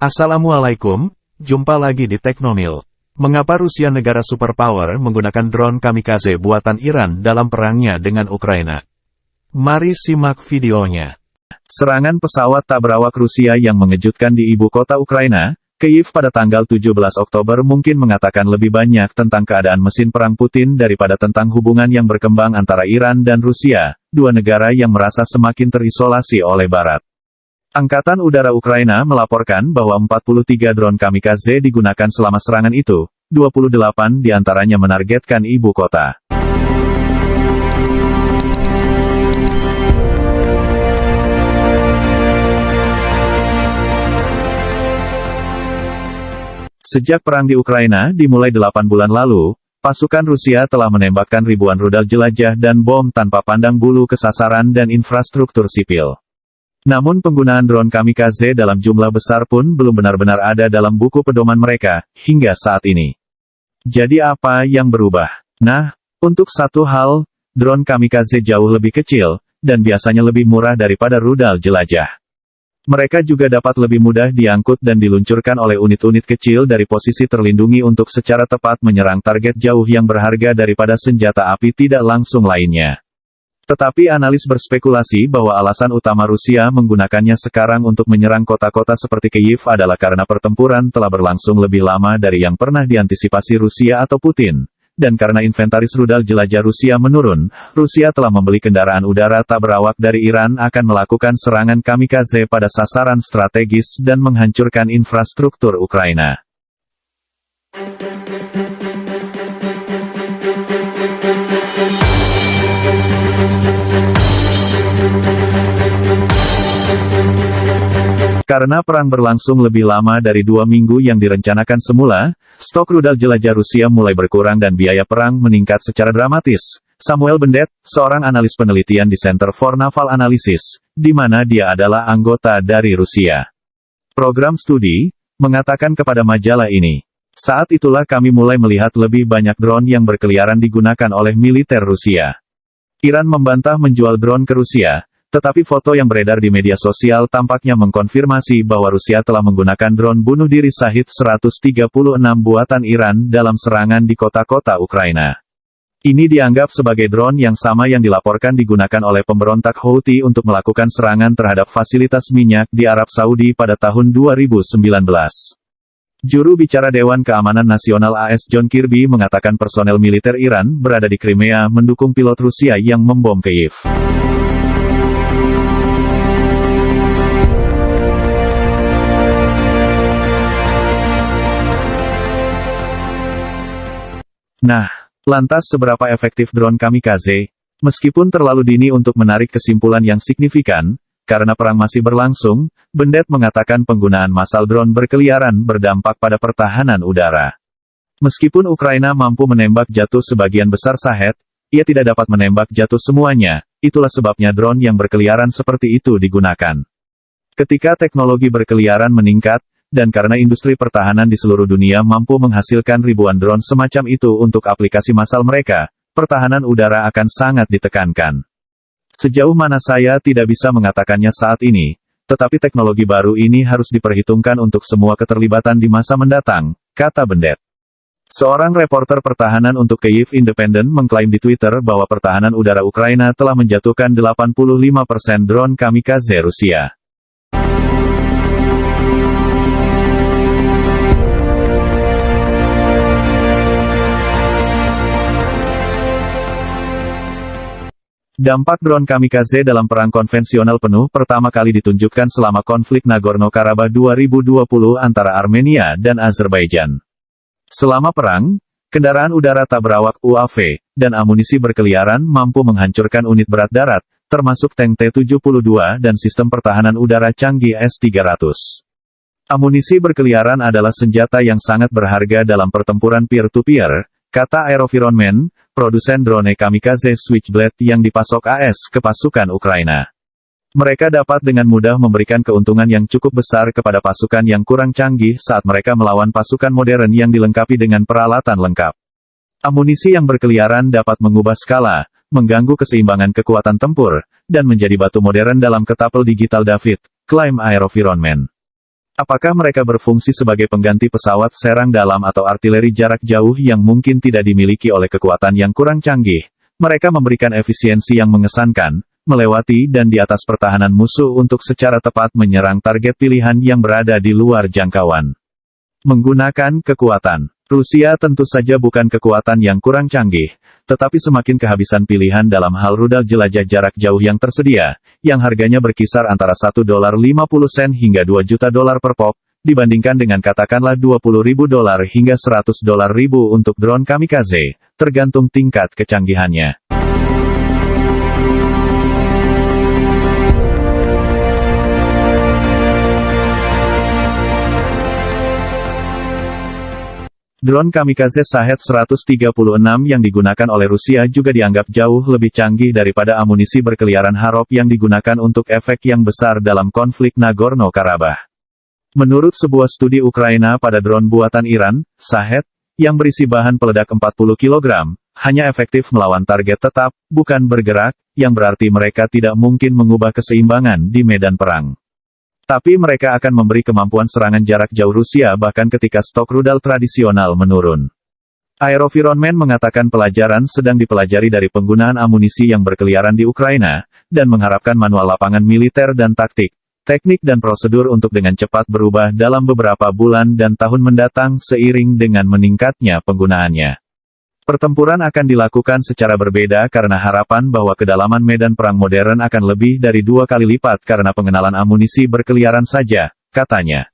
Assalamualaikum, jumpa lagi di Teknomil. Mengapa Rusia negara superpower menggunakan drone kamikaze buatan Iran dalam perangnya dengan Ukraina? Mari simak videonya. Serangan pesawat tak berawak Rusia yang mengejutkan di ibu kota Ukraina, Kyiv pada tanggal 17 Oktober mungkin mengatakan lebih banyak tentang keadaan mesin perang Putin daripada tentang hubungan yang berkembang antara Iran dan Rusia, dua negara yang merasa semakin terisolasi oleh Barat. Angkatan Udara Ukraina melaporkan bahwa 43 drone kamikaze digunakan selama serangan itu, 28 diantaranya menargetkan ibu kota. Sejak perang di Ukraina dimulai 8 bulan lalu, pasukan Rusia telah menembakkan ribuan rudal jelajah dan bom tanpa pandang bulu ke sasaran dan infrastruktur sipil. Namun penggunaan drone kamikaze dalam jumlah besar pun belum benar-benar ada dalam buku pedoman mereka, hingga saat ini. Jadi apa yang berubah? Nah, untuk satu hal, drone kamikaze jauh lebih kecil, dan biasanya lebih murah daripada rudal jelajah. Mereka juga dapat lebih mudah diangkut dan diluncurkan oleh unit-unit kecil dari posisi terlindungi untuk secara tepat menyerang target jauh yang berharga daripada senjata api tidak langsung lainnya. Tetapi analis berspekulasi bahwa alasan utama Rusia menggunakannya sekarang untuk menyerang kota-kota seperti Kyiv adalah karena pertempuran telah berlangsung lebih lama dari yang pernah diantisipasi Rusia atau Putin. Dan karena inventaris rudal jelajah Rusia menurun, Rusia telah membeli kendaraan udara tak berawak dari Iran akan melakukan serangan kamikaze pada sasaran strategis dan menghancurkan infrastruktur Ukraina. Karena perang berlangsung lebih lama dari 2 minggu yang direncanakan semula, stok rudal jelajah Rusia mulai berkurang dan biaya perang meningkat secara dramatis. Samuel Bendet, seorang analis penelitian di Center for Naval Analysis, di mana dia adalah anggota dari Rusia. Program studi, mengatakan kepada majalah ini, saat itulah kami mulai melihat lebih banyak drone yang berkeliaran digunakan oleh militer Rusia. Iran membantah menjual drone ke Rusia, tetapi foto yang beredar di media sosial tampaknya mengkonfirmasi bahwa Rusia telah menggunakan drone bunuh diri Shahed 136 buatan Iran dalam serangan di kota-kota Ukraina. Ini dianggap sebagai drone yang sama yang dilaporkan digunakan oleh pemberontak Houthi untuk melakukan serangan terhadap fasilitas minyak di Arab Saudi pada tahun 2019. Juru bicara Dewan Keamanan Nasional AS John Kirby mengatakan personel militer Iran berada di Crimea mendukung pilot Rusia yang membom Kyiv. Nah, lantas seberapa efektif drone kamikaze? Meskipun terlalu dini untuk menarik kesimpulan yang signifikan, karena perang masih berlangsung, Bendet mengatakan penggunaan massal drone berkeliaran berdampak pada pertahanan udara. Meskipun Ukraina mampu menembak jatuh sebagian besar Shahed, ia tidak dapat menembak jatuh semuanya, itulah sebabnya drone yang berkeliaran seperti itu digunakan. Ketika teknologi berkeliaran meningkat, dan karena industri pertahanan di seluruh dunia mampu menghasilkan ribuan drone semacam itu untuk aplikasi massal mereka, pertahanan udara akan sangat ditekankan. Sejauh mana saya tidak bisa mengatakannya saat ini, tetapi teknologi baru ini harus diperhitungkan untuk semua keterlibatan di masa mendatang, kata Bendet. Seorang reporter pertahanan untuk Kyiv Independent mengklaim di Twitter bahwa pertahanan udara Ukraina telah menjatuhkan 85% drone kamikaze Rusia. Dampak drone kamikaze dalam perang konvensional penuh pertama kali ditunjukkan selama konflik Nagorno-Karabakh 2020 antara Armenia dan Azerbaijan. Selama perang, kendaraan udara tak berawak UAV, dan amunisi berkeliaran mampu menghancurkan unit berat darat, termasuk tank T-72 dan sistem pertahanan udara canggih S-300. Amunisi berkeliaran adalah senjata yang sangat berharga dalam pertempuran peer-to-peer, kata AeroVironment, produsen drone kamikaze Switchblade yang dipasok AS ke pasukan Ukraina. Mereka dapat dengan mudah memberikan keuntungan yang cukup besar kepada pasukan yang kurang canggih saat mereka melawan pasukan modern yang dilengkapi dengan peralatan lengkap. Amunisi yang berkeliaran dapat mengubah skala, mengganggu keseimbangan kekuatan tempur, dan menjadi batu modern dalam ketapel digital David, klaim AeroVironment. Apakah mereka berfungsi sebagai pengganti pesawat serang dalam atau artileri jarak jauh yang mungkin tidak dimiliki oleh kekuatan yang kurang canggih? Mereka memberikan efisiensi yang mengesankan, melewati dan di atas pertahanan musuh untuk secara tepat menyerang target pilihan yang berada di luar jangkauan. Menggunakan kekuatan. Rusia tentu saja bukan kekuatan yang kurang canggih, tetapi semakin kehabisan pilihan dalam hal rudal jelajah jarak jauh yang tersedia, yang harganya berkisar antara $1.50 hingga $2 juta per pop, dibandingkan dengan katakanlah $20.000 hingga $100.000 untuk drone kamikaze, tergantung tingkat kecanggihannya. Drone kamikaze Shahed 136 yang digunakan oleh Rusia juga dianggap jauh lebih canggih daripada amunisi berkeliaran Harop yang digunakan untuk efek yang besar dalam konflik Nagorno-Karabakh. Menurut sebuah studi Ukraina pada drone buatan Iran, Shahed, yang berisi bahan peledak 40 kg, hanya efektif melawan target tetap, bukan bergerak, yang berarti mereka tidak mungkin mengubah keseimbangan di medan perang. Tapi mereka akan memberi kemampuan serangan jarak jauh Rusia bahkan ketika stok rudal tradisional menurun. Aerovironment mengatakan pelajaran sedang dipelajari dari penggunaan amunisi yang berkeliaran di Ukraina, dan mengharapkan manual lapangan militer dan taktik, teknik dan prosedur untuk dengan cepat berubah dalam beberapa bulan dan tahun mendatang seiring dengan meningkatnya penggunaannya. Pertempuran akan dilakukan secara berbeda karena harapan bahwa kedalaman medan perang modern akan lebih dari 2 kali lipat karena pengenalan amunisi berkeliaran saja, katanya.